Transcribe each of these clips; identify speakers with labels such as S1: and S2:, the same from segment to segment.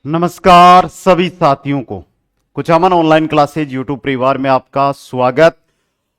S1: नमस्कार सभी साथियों को कुचामन ऑनलाइन क्लासेज यूट्यूब परिवार में आपका स्वागत।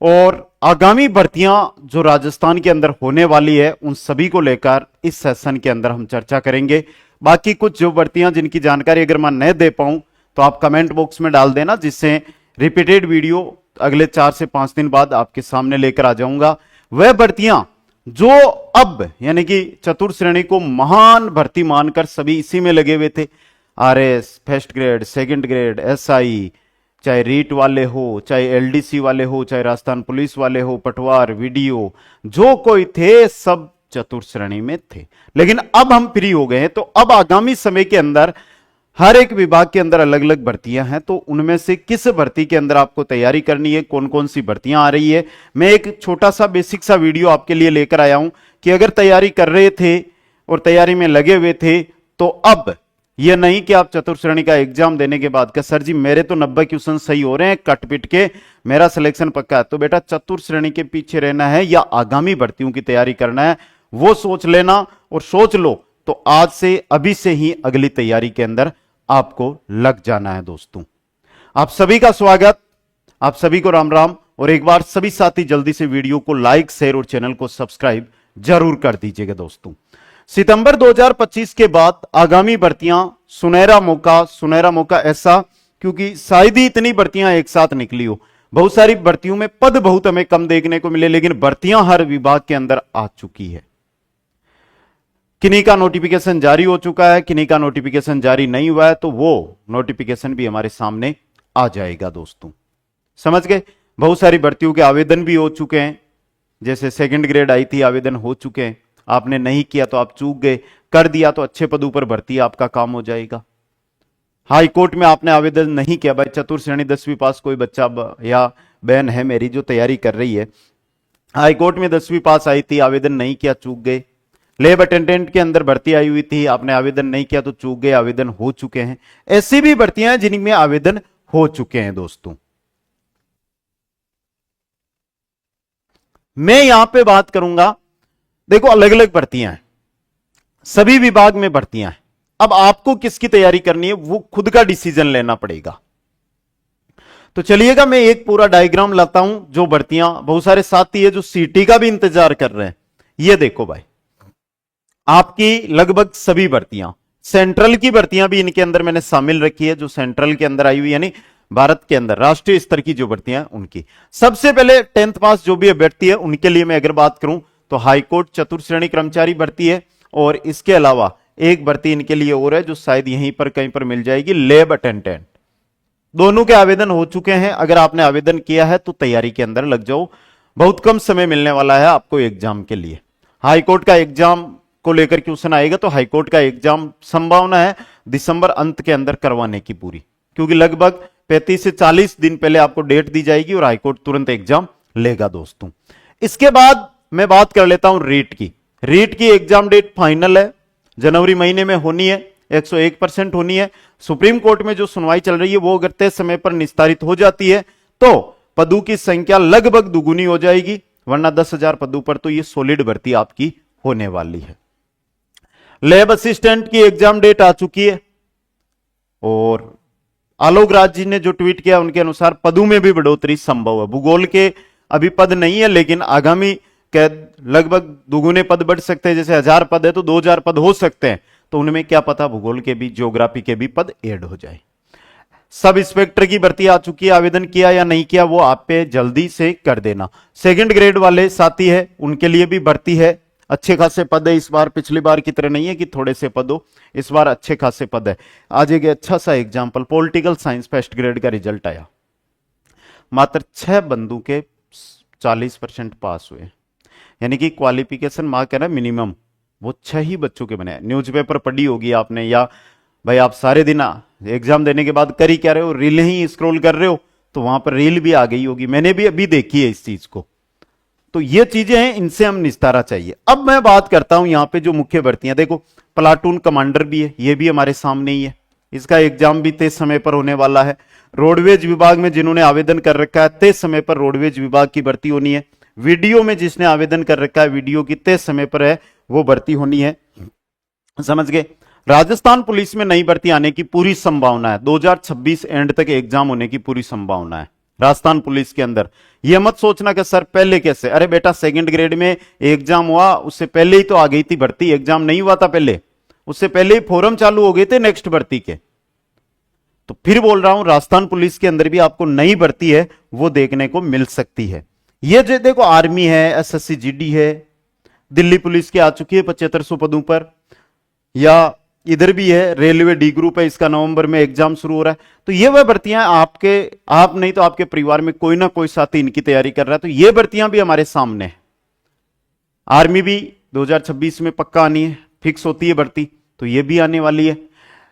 S1: और आगामी भर्तियां जो राजस्थान के अंदर होने वाली है उन सभी को लेकर इस सेशन के अंदर हम चर्चा करेंगे। बाकी कुछ जो भर्तियां जिनकी जानकारी अगर मैं नहीं दे पाऊं तो आप कमेंट बॉक्स में डाल देना, जिससे रिपीटेड वीडियो अगले 4 से 5 दिन बाद आपके सामने लेकर आ जाऊंगा। वह भर्तियां जो अब यानी कि चतुर्थ श्रेणी को महान भर्ती मानकर सभी इसी में लगे हुए थे, RS, first grade, second grade, SI, चाहे रीट वाले हो, चाहे एलडीसी वाले हो, चाहे राजस्थान पुलिस वाले हो, पटवार, वीडियो, जो कोई थे सब चतुर्थ श्रेणी में थे। लेकिन अब हम फ्री हो गए हैं, तो अब आगामी समय के अंदर हर एक विभाग के अंदर अलग अलग भर्तियां हैं, तो उनमें से किस भर्ती के अंदर आपको तैयारी करनी है, कौन कौन सी भर्तियां आ रही है, मैं एक छोटा सा बेसिक सा वीडियो आपके लिए लेकर आया हूं कि अगर तैयारी कर रहे थे और तैयारी में लगे हुए थे तो अब यह नहीं कि आप चतुर्थ श्रेणी का एग्जाम देने के बाद का सर जी मेरे तो 90 क्वेश्चन सही हो रहे हैं, कट पिट के मेरा सिलेक्शन पक्का है। तो बेटा चतुर्थ श्रेणी के पीछे रहना है या आगामी भर्तियों की तैयारी करना है, वो सोच लेना और सोच लो तो आज से अभी से ही अगली तैयारी के अंदर आपको लग जाना है। दोस्तों आप सभी का स्वागत, आप सभी को राम राम। और एक बार सभी साथी जल्दी से वीडियो को लाइक, शेयर और चैनल को सब्सक्राइब जरूर कर दीजिएगा। दोस्तों सितंबर 2025 के बाद आगामी भर्तियां सुनहरा मौका ऐसा क्योंकि शायद ही इतनी भर्तियां एक साथ निकली हो। बहुत सारी भर्तियों में पद बहुत हमें कम देखने को मिले, लेकिन भर्तियां हर विभाग के अंदर आ चुकी है। किन्हीं का नोटिफिकेशन जारी हो चुका है, किन्हीं का नोटिफिकेशन जारी नहीं हुआ है, तो वो नोटिफिकेशन भी हमारे सामने आ जाएगा। दोस्तों समझ गए। बहुत सारी भर्तियों के आवेदन भी हो चुके हैं, जैसे सेकंड ग्रेड आई थी, आवेदन हो चुके हैं। आपने नहीं किया तो आप चूक गए, कर दिया तो अच्छे पदों पर भर्ती आपका काम हो जाएगा। हाई कोर्ट में आपने आवेदन नहीं किया, भाई चतुर्थ श्रेणी 10वीं पास कोई बच्चा या बहन है मेरी जो तैयारी कर रही है, हाई कोर्ट में 10वीं पास आई थी, आवेदन नहीं किया, चूक गए। लैब अटेंडेंट के अंदर भर्ती आई हुई थी, आपने आवेदन नहीं किया तो चूक गए, आवेदन हो चुके हैं। ऐसी भी भर्तियां हैं जिनमें आवेदन हो चुके हैं। दोस्तों मैं यहां पे बात करूंगा, देखो अलग अलग भर्तियां हैं, सभी विभाग में भर्तियां हैं। अब आपको किसकी तैयारी करनी है वो खुद का डिसीजन लेना पड़ेगा। तो चलिएगा मैं एक पूरा डायग्राम लाता हूं जो भर्तियां, बहुत सारे साथी है जो सीटी का भी इंतजार कर रहे हैं। ये देखो भाई, आपकी लगभग सभी भर्तियां, सेंट्रल की भर्तियां भी इनके अंदर मैंने शामिल रखी है, जो सेंट्रल के अंदर आई हुई यानी भारत के अंदर राष्ट्रीय स्तर की जो भर्तियां उनकी। सबसे पहले 10th पास जो भी अभ्यर्थी है उनके लिए मैं अगर बात करूं तो हाईकोर्ट चतुर्थ श्रेणी कर्मचारी भर्ती है, और इसके अलावा एक भर्ती इनके लिए और है जो शायद यहीं पर कहीं पर मिल जाएगी, लैब अटेंडेंट। दोनों के आवेदन हो चुके हैं। अगर आपने आवेदन किया है तो तैयारी के अंदर लग जाओ, बहुत कम समय मिलने वाला है आपको एग्जाम के लिए। हाईकोर्ट का एग्जाम को लेकर क्वेश्चन आएगा, तो हाईकोर्ट का एग्जाम संभावना है दिसंबर अंत के अंदर करवाने की पूरी, क्योंकि लगभग 35 से 40 दिन पहले आपको डेट दी जाएगी और हाईकोर्ट तुरंत एग्जाम लेगा। दोस्तों इसके बाद मैं बात कर लेता हूं रीट की। रीट की एग्जाम डेट फाइनल है, जनवरी महीने में होनी है, 101% होनी है। सुप्रीम कोर्ट में जो सुनवाई चल रही है वो अगर तय समय पर निस्तारित हो जाती है तो पदों की संख्या लगभग दुगुनी हो जाएगी, वरना 10,000 पदों पर तो ये सॉलिड भर्ती आपकी होने वाली है। लैब असिस्टेंट की एग्जाम डेट आ चुकी है, और आलोक राज जी ने जो ट्वीट किया उनके अनुसार पदों में भी बढ़ोतरी संभव है। भूगोल के अभी पद नहीं है, लेकिन आगामी के लगभग दुगुने पद बढ़ सकते हैं। जैसे 1000 पद है तो 2000 पद हो सकते हैं, तो उनमें क्या पता भूगोल के भी, ज्योग्राफी के भी पद ऐड हो जाए। सब इंस्पेक्टर की भर्ती आ चुकी है, आवेदन किया या नहीं किया वो आप पे जल्दी से कर देना। सेकंड ग्रेड वाले साथी है उनके लिए भी भर्ती है, अच्छे खासे पद है इस बार, पिछली बार की तरह नहीं है कि थोड़े से पद हो, इस बार अच्छे खासे पद है। आज एक अच्छा सा example, political science first grade का रिजल्ट आया, मात्र 6 बंदों के 40% पास हुए, यानी कि क्वालिफिकेशन मार्क है ना मिनिमम, वो 6 ही बच्चों के बने। न्यूज़पेपर पढ़ी होगी आपने, या भाई आप सारे दिन एग्जाम देने के बाद कर ही क्या रहे हो, रील ही स्क्रॉल कर रहे हो, तो वहां पर रील भी आ गई होगी, मैंने भी अभी देखी है इस चीज को। तो ये चीजें हैं, इनसे हम निस्तारा चाहिए। अब मैं बात करता हूं यहां पे जो मुख्य भर्तियां, देखो प्लाटून कमांडर भी है, ये भी हमारे सामने ही है, इसका एग्जाम भी तय समय पर होने वाला है। रोडवेज विभाग में जिन्होंने आवेदन कर रखा है तय समय पर रोडवेज विभाग की भर्ती होनी है। वीडियो में जिसने आवेदन कर रखा है वीडियो की तय समय पर है वो भर्ती होनी है, समझ गए। राजस्थान पुलिस में नई भर्ती आने की पूरी संभावना है, 2026 एंड तक एग्जाम होने की पूरी संभावना है राजस्थान पुलिस के अंदर। यह मत सोचना कि सर पहले कैसे, अरे बेटा सेकंड ग्रेड में एग्जाम हुआ, उससे पहले ही तो आ गई थी भर्ती, एग्जाम नहीं हुआ था पहले, उससे पहले ही फॉर्म चालू हो गए थे नेक्स्ट भर्ती के। तो फिर बोल रहा हूं राजस्थान पुलिस के अंदर भी आपको नई भर्ती है वो देखने को मिल सकती है। ये जो देखो आर्मी है, एसएससी जीडी है, दिल्ली पुलिस की आ चुकी है 7500 पदों पर, या इधर भी है रेलवे डी ग्रुप है, इसका नवंबर में एग्जाम शुरू हो रहा है। तो ये वह भर्तियां आप नहीं तो आपके परिवार में कोई ना कोई साथी इनकी तैयारी कर रहा है, तो ये भर्तियां भी हमारे सामने है। आर्मी भी 2026 में पक्का आनी है, फिक्स होती है भर्ती, तो ये भी आने वाली है।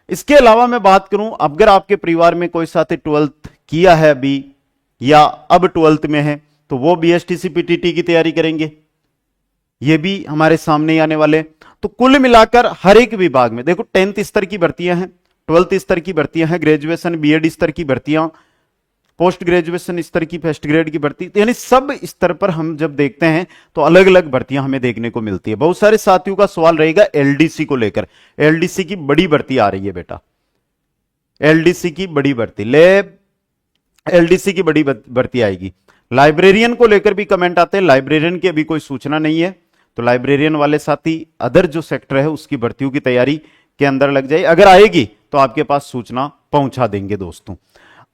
S1: इसके अलावा मैं बात करूं, अगर आपके परिवार में कोई साथी 12th किया है अभी या अब 12th में है, तो वो बीएसटीसी पीटीटी की तैयारी करेंगे, ये भी हमारे सामने ही आने वाले। तो कुल मिलाकर हर एक विभाग में देखो 10th स्तर की भर्तियां हैं, 12th स्तर की भर्तियां हैं, ग्रेजुएशन बीएड स्तर की भर्तियां, पोस्ट ग्रेजुएशन स्तर की फर्स्ट ग्रेड की भर्ती, यानी सब स्तर पर हम जब देखते हैं तो अलग अलग भर्तियां हमें देखने को मिलती है। बहुत सारे साथियों का सवाल रहेगा एलडीसी को लेकर, एलडीसी की बड़ी भर्ती आ रही है बेटा, एलडीसी की बड़ी भर्ती, लैब एलडीसी की बड़ी भर्ती आएगी। लाइब्रेरियन को लेकर भी कमेंट आते हैं, लाइब्रेरियन की अभी कोई सूचना नहीं है, तो लाइब्रेरियन वाले साथी अदर जो सेक्टर है उसकी भर्तियों की तैयारी के अंदर लग जाए, अगर आएगी तो आपके पास सूचना पहुंचा देंगे दोस्तों।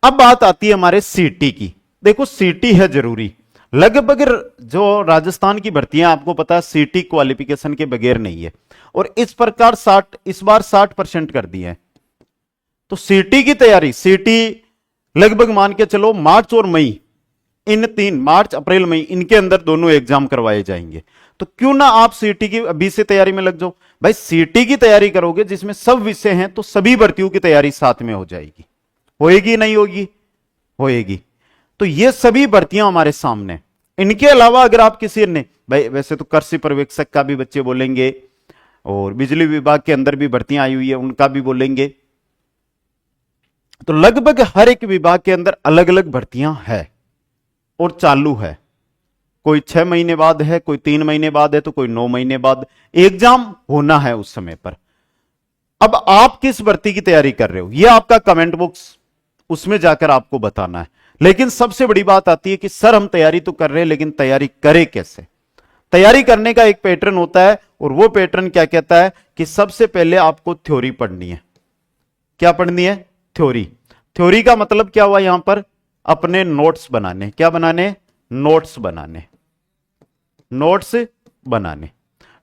S1: अब बात आती है हमारे सीटी की। देखो सीटी है जरूरी, लगभग जो राजस्थान की भर्तियां आपको पता है सीटी क्वालिफिकेशन के बगैर नहीं है, और इस प्रकार इस बार 60% कर दिए हैं। तो सीटी की तैयारी, सीटी लगभग मान के चलो मार्च और मई, इन 3 मार्च अप्रैल मई इनके अंदर दोनों एग्जाम करवाए जाएंगे। तो क्यों ना आप सीटी की अभी से तैयारी में लग जाओ भाई। सीटी की तैयारी करोगे जिसमें सब विषय हैं, तो सभी भर्तियों की तैयारी साथ में हो जाएगी। होएगी नहीं होगी? होएगी। तो ये सभी भर्तियां हमारे सामने। इनके अलावा अगर आप किसी ने, भाई वैसे तो कृषि पर्यवेक्षक का भी बच्चे बोलेंगे, और बिजली विभाग के अंदर भी भर्तियां आई हुई है उनका भी बोलेंगे। तो लगभग हर एक विभाग के अंदर अलग अलग भर्तियां है और चालू है। कोई 6 महीने बाद है, कोई 3 महीने बाद है, तो कोई 9 महीने बाद एग्जाम होना है उस समय पर। अब आप किस भर्ती की तैयारी कर रहे हो, यह आपका कमेंट बॉक्स, उसमें जाकर आपको बताना है। लेकिन सबसे बड़ी बात आती है कि सर हम तैयारी तो कर रहे हैं, लेकिन तैयारी करें कैसे। तैयारी करने का एक पैटर्न होता है, और वो पैटर्न क्या कहता है कि सबसे पहले आपको थ्योरी पढ़नी है। क्या पढ़नी है? थ्योरी। थ्योरी का मतलब क्या हुआ यहां पर? अपने नोट्स बनाने। क्या बनाने? नोट्स बनाने। नोट्स बनाने।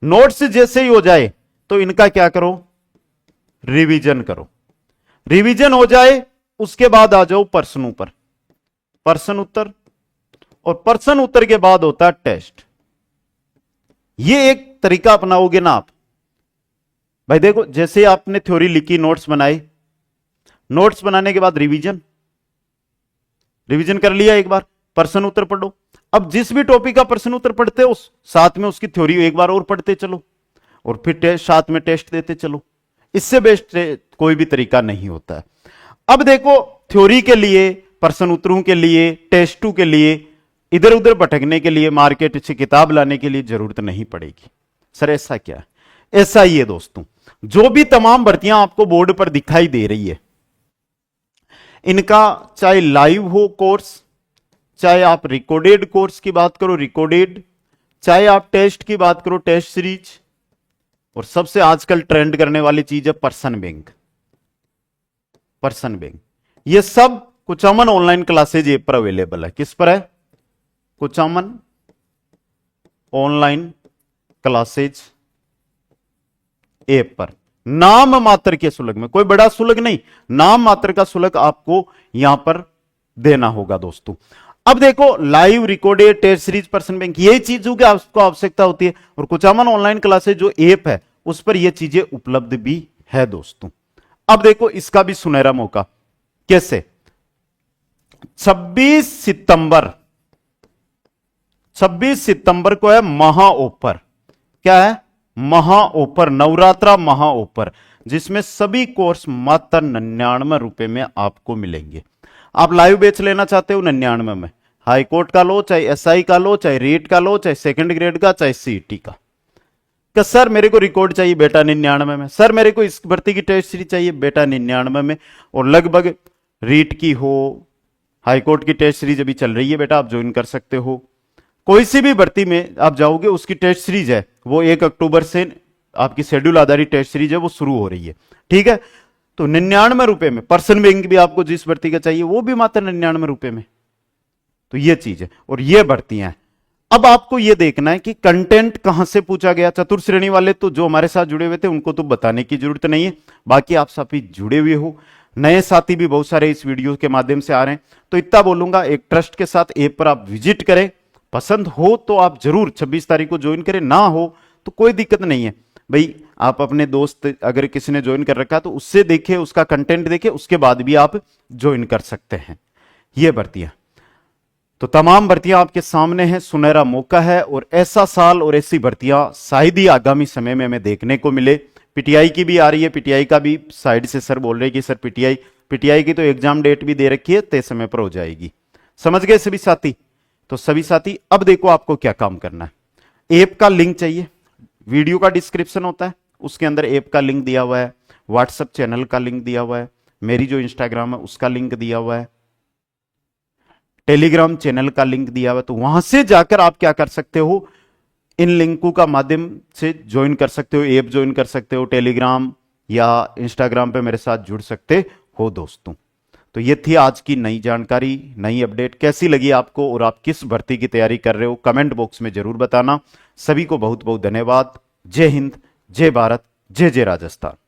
S1: नोट्स जैसे ही हो जाए तो इनका क्या करो? रिवीजन करो। रिवीजन हो जाए उसके बाद आ जाओ प्रश्नों पर, प्रश्न उत्तर, और प्रश्न उत्तर के बाद होता है टेस्ट। ये एक तरीका अपनाओगे ना आप भाई। देखो जैसे आपने थ्योरी लिखी, नोट्स बनाए, नोट्स बनाने के बाद रिवीजन, रिवीजन कर लिया एक बार, प्रश्न उत्तर पढ़ो। अब जिस भी टॉपिक का प्रश्न उत्तर पढ़ते हो साथ में उसकी थ्योरी एक बार और पढ़ते चलो, और फिर साथ में टेस्ट देते चलो। इससे बेस्ट कोई भी तरीका नहीं होता है। अब देखो थ्योरी के लिए, प्रश्न उत्तरों के लिए, टेस्टों के लिए इधर उधर भटकने के लिए, मार्केट से किताब लाने के लिए जरूरत नहीं पड़ेगी। सर ऐसा क्या है? ऐसा ही है दोस्तों। जो भी तमाम भर्तियां आपको बोर्ड पर दिखाई दे रही है, इनका चाहे लाइव हो कोर्स, चाहे आप रिकॉर्डेड कोर्स की बात करो रिकॉर्डेड, चाहे आप टेस्ट की बात करो टेस्ट सीरीज, और सबसे आजकल ट्रेंड करने वाली चीज है पर्सन बैंक। पर्सन बैंक ये सब कुचामन ऑनलाइन क्लासेज ऐप पर अवेलेबल है। किस पर है? कुचामन ऑनलाइन क्लासेज ऐप पर। नाम मात्र के शुल्क में, कोई बड़ा शुल्क नहीं, नाम मात्र का शुल्क आपको यहां पर देना होगा दोस्तों। अब देखो live, recorded, test series, person bank, यही चीजों की आपको आवश्यकता होती है, और कुचामन ऑनलाइन क्लासेज जो ऐप है उस पर यह चीजें उपलब्ध भी है दोस्तों। अब देखो इसका भी सुनहरा मौका। कैसे? 26 सितंबर को है महा ऑफर। क्या है? महा ऑफर, नवरात्रा महा ऑफर, जिसमें सभी कोर्स मात्र 99 रुपए में आपको मिलेंगे। आप लाइव बैच लेना चाहते हो 99 में, हाई कोर्ट का लो, चाहे एसआई का लो, चाहे रीट का लो, चाहे सेकंड ग्रेड का, चाहे सीईटी का, कि सर मेरे को रिकॉर्ड चाहिए बेटा 99 में, सर मेरे को इस भर्ती की टेस्ट सीरीज चाहिए बेटा 99 में, और लगभग रीट की हो, हाईकोर्ट की टेस्ट सीरीज अभी चल रही है बेटा, आप ज्वाइन कर सकते हो। कोई सी भी भर्ती में आप जाओगे उसकी टेस्ट सीरीज है वो 1 अक्टूबर से आपकी शेड्यूल आधारित टेस्ट सीरीज है वो शुरू हो रही है, ठीक है। तो 99 रुपए में पर्सन बैंक भी आपको जिस भर्ती का चाहिए वो भी मात्र 99 रुपए में। तो ये चीज है और ये भर्तियां हैं। अब आपको ये देखना है कि कंटेंट कहां से पूछा गया। चतुर्थ श्रेणी वाले तो जो हमारे साथ जुड़े हुए थे उनको तो बताने की जरूरत नहीं है, बाकी आप सभी जुड़े हुए हो, नए साथी भी बहुत सारे इस वीडियो के माध्यम से आ रहे हैं। तो इतना बोलूंगा, एक ट्रस्ट के साथ ऐप पर आप विजिट करें, पसंद हो तो आप जरूर 26 तारीख को ज्वाइन करें, ना हो तो कोई दिक्कत नहीं है भाई। आप अपने दोस्त अगर किसी ने ज्वाइन कर रखा तो उससे देखे, उसका कंटेंट देखे, उसके बाद भी आप ज्वाइन कर सकते हैं। ये भर्तियां तो तमाम भर्तियां आपके सामने हैं, सुनहरा मौका है और ऐसा साल और ऐसी भर्तियां शायद ही आगामी समय में हमें देखने को मिले। पीटीआई की भी आ रही है, पीटीआई का भी साइड से सर बोल रहे हैं कि सर पीटीआई की तो एग्जाम डेट भी दे रखी है, तय समय पर हो जाएगी। समझ गए सभी साथी? तो सभी साथी अब देखो आपको क्या काम करना है। ऐप का लिंक चाहिए, वीडियो का डिस्क्रिप्शन होता है उसके अंदर ऐप का लिंक दिया हुआ है, व्हाट्सएप चैनल का लिंक दिया हुआ है, मेरी जो इंस्टाग्राम है उसका लिंक दिया हुआ है, टेलीग्राम चैनल का लिंक दिया हुआ है। तो वहां से जाकर आप क्या कर सकते हो, इन लिंकों का माध्यम से ज्वाइन कर सकते हो, ऐप ज्वाइन कर सकते हो, टेलीग्राम या इंस्टाग्राम पे मेरे साथ जुड़ सकते हो दोस्तों। तो ये थी आज की नई जानकारी, नई अपडेट। कैसी लगी आपको और आप किस भर्ती की तैयारी कर रहे हो कमेंट बॉक्स में जरूर बताना। सभी को बहुत बहुत धन्यवाद। जय हिंद, जय भारत, जय जय राजस्थान।